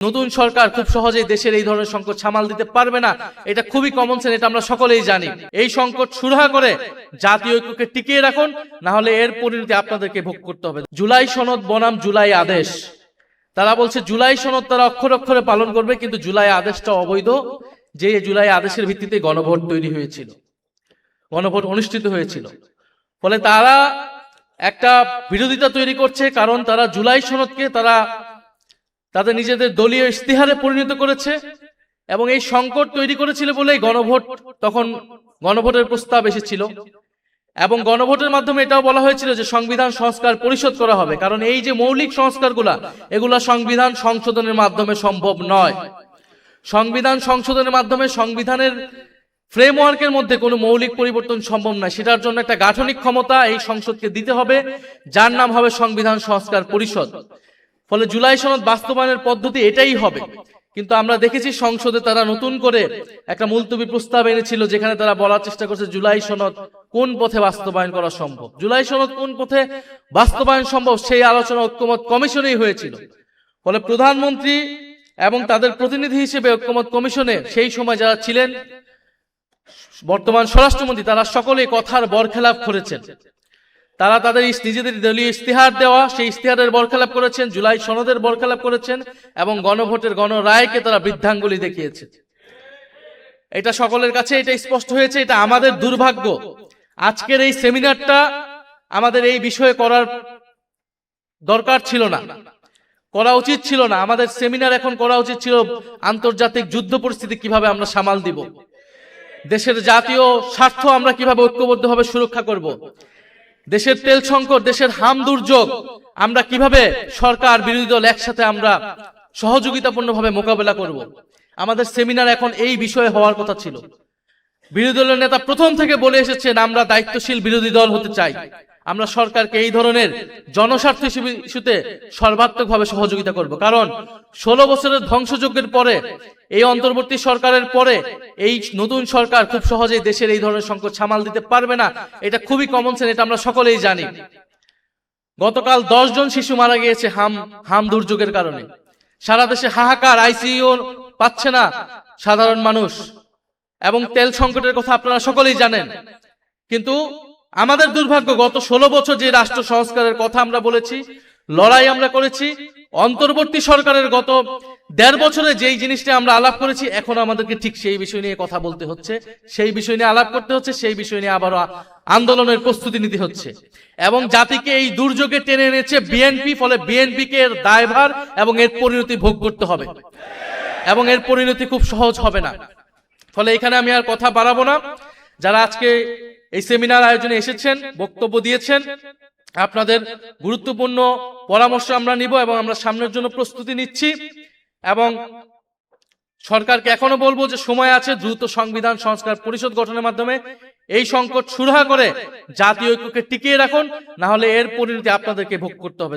নতুন সরকার খুব সহজেই দেশের এই ধরনের সংকট সামাল দিতে পারবে না, এটা খুবই কমন সেন্স, এটা আমরা সকলেই জানি। এই সংকট সুরাহা করে জাতীয় ঐক্যকে টিকিয়ে রাখুন, না হলে এর পরিণতি আপনাদেরকে ভোগ করতে হবে। জুলাই সনদ বনাম জুলাই আদেশ, তারা বলছে জুলাই সনদ তারা অক্ষরে অক্ষরে পালন করবে, কিন্তু জুলাই আদেশটা অবৈধ। যে জুলাই আদেশের ভিত্তিতে গণভোট তৈরি হয়েছিল, গণভোট অনুষ্ঠিত হয়েছিল, ফলে তারা একটা বিরোধিতা তৈরি করছে, কারণ তারা জুলাই সনদকে তারা তাদের নিজেদের দলীয় ইস্তিহারে পরিণত করেছে এবং এই সংকট তৈরি করেছিল বলেই গণভোট, তখন গণভোটের প্রস্তাব এসেছিল এবং গণভোটের মাধ্যমে এটাও বলা হয়েছিল যে সংবিধান সংস্কার পরিষদ করা হবে, কারণ এই যে মৌলিক সংস্কারগুলা এগুলা সংবিধান সংশোধনের মাধ্যমে সম্ভব নয়। সংবিধান সংশোধনের মাধ্যমে সংবিধানের ফ্রেমওয়ার্কের মধ্যে কোনো মৌলিক পরিবর্তন সম্ভব নয়, সেটার জন্য একটা গাঠনিক ক্ষমতা এই সংসদকে দিতে হবে, যার নাম হবে সংবিধান সংস্কার পরিষদ। ফলে জুলাই সনদ বাস্তবায়নের পদ্ধতি এটাই হবে। কিন্তু আমরা দেখেছি সংসদে তারা নতুন করে একটা মুলতবি প্রস্তাব এনেছিল, যেখানে তারা বলার চেষ্টা করছে জুলাই সনদ কোন পথে বাস্তবায়ন করা সম্ভব, জুলাই সনদ কোন পথে বাস্তবায়ন সম্ভব, সেই আলোচনা ঐক্যমত কমিশনেই হয়েছিল। ফলে প্রধানমন্ত্রী এবং তাদের প্রতিনিধি হিসেবে ঐক্যমত কমিশনে সেই সময় যারা ছিলেন, বর্তমান স্বরাষ্ট্রমন্ত্রী, তারা সকলে কথার বরখেলাপ করেছেন। তারা তাদের নিজেদের দলীয় ইস্তিহার দেওয়া সেই ইস্তিহারের বরখেলাপ করেছেন, জুলাই সনদের বরখেলাপ করেছেন এবং গণভোটের গণরায়কে তারা বৃদ্ধাঙ্গুলি দেখিয়েছে। এটা সকলের কাছে এটা স্পষ্ট হয়েছে। এটা আমাদের দুর্ভাগ্য। আজকের এই সেমিনারটা আমাদের এই বিষয়ে করার দরকার ছিল না, করা উচিত ছিল না। আমাদের সেমিনার এখন করা উচিত ছিল আন্তর্জাতিক যুদ্ধ পরিস্থিতি কিভাবে আমরা সামাল দিব, দেশের জাতীয় স্বার্থ আমরা কিভাবে ঐক্যবদ্ধভাবে সুরক্ষা করব, দেশের তেল সংকট, দেশের হাম দুর্যোগ আমরা কিভাবে সরকার বিরোধী দল একসাথে আমরা সহযোগিতাপূর্ণভাবে মোকাবেলা করব। আমাদের সেমিনার এখন এই বিষয়ে হওয়ার কথা ছিল। বিরোধী দলের নেতা প্রথম থেকে বলে এসেছেন আমরা দায়িত্বশীল বিরোধী দল হতে চাই, আমরা সরকারকে এই ধরনের জনস্বার্থ ইস্যুতে সর্বাত্মকভাবে সহযোগিতা করব। কারণ 16 বছরের ধ্বংসযজ্ঞের পরে, এই অন্তর্বর্তী সরকারের পরে এই নতুন সরকার খুব সহজেই দেশের এই ধরনের সংকট সামাল দিতে পারবে না, এটা খুবই কমন সেন্স, এটা আমরা সকলেই জানি। গতকাল 10 জন শিশু মারা গিয়েছে হাম দুর্যোগের কারণে। সারা দেশে হাহাকার, আইসিইউ পাচ্ছে না সাধারণ মানুষ, এবং তেল সংকটের কথা আপনারা সকলেই জানেন। কিন্তু আমাদের দুর্ভাগ্য, গত 16 বছর যে রাষ্ট্র সংস্কারের কথা আমরা বলেছি, লড়াই আমরা করেছি, অন্তর্বর্তী সরকারের গত 1.5 বছরে যেই জিনিসটা আমরা আলাপ করেছি, এখন আমাদেরকে ঠিক সেই বিষয় নিয়ে কথা বলতে হচ্ছে, সেই বিষয় নিয়ে আলাপ করতে হচ্ছে, সেই বিষয় নিয়ে আবারও আন্দোলনের প্রস্তুতি নিতে হচ্ছে। এবং জাতিকে এই দুর্যোগে টেনে এনেছে বিএনপি, ফলে বিএনপিকে এর দায়ভার এবং এর পরিণতি ভোগ করতে হবে, এবং এর পরিণতি খুব সহজ হবে না। ফলে এখানে আমি আর কথা বাড়াবো না। যারা আজকে এই সেমিনার আয়োজনে এসেছেন, বক্তব্য দিয়েছেন, আপনাদের গুরুত্বপূর্ণ পরামর্শ আমরা নিব এবং আমরা সামনের জন্য প্রস্তুতি নিচ্ছি। এবং সরকারকে এখনো বলবো যে সময় আছে, দ্রুত সংবিধান সংস্কার পরিষদ গঠনের মাধ্যমে এই সংকট সুরাহা করে জাতীয় ঐক্যকে টিকিয়ে রাখুন, না হলে এর পরিণতি আপনাদেরকে ভোগ করতে হবে।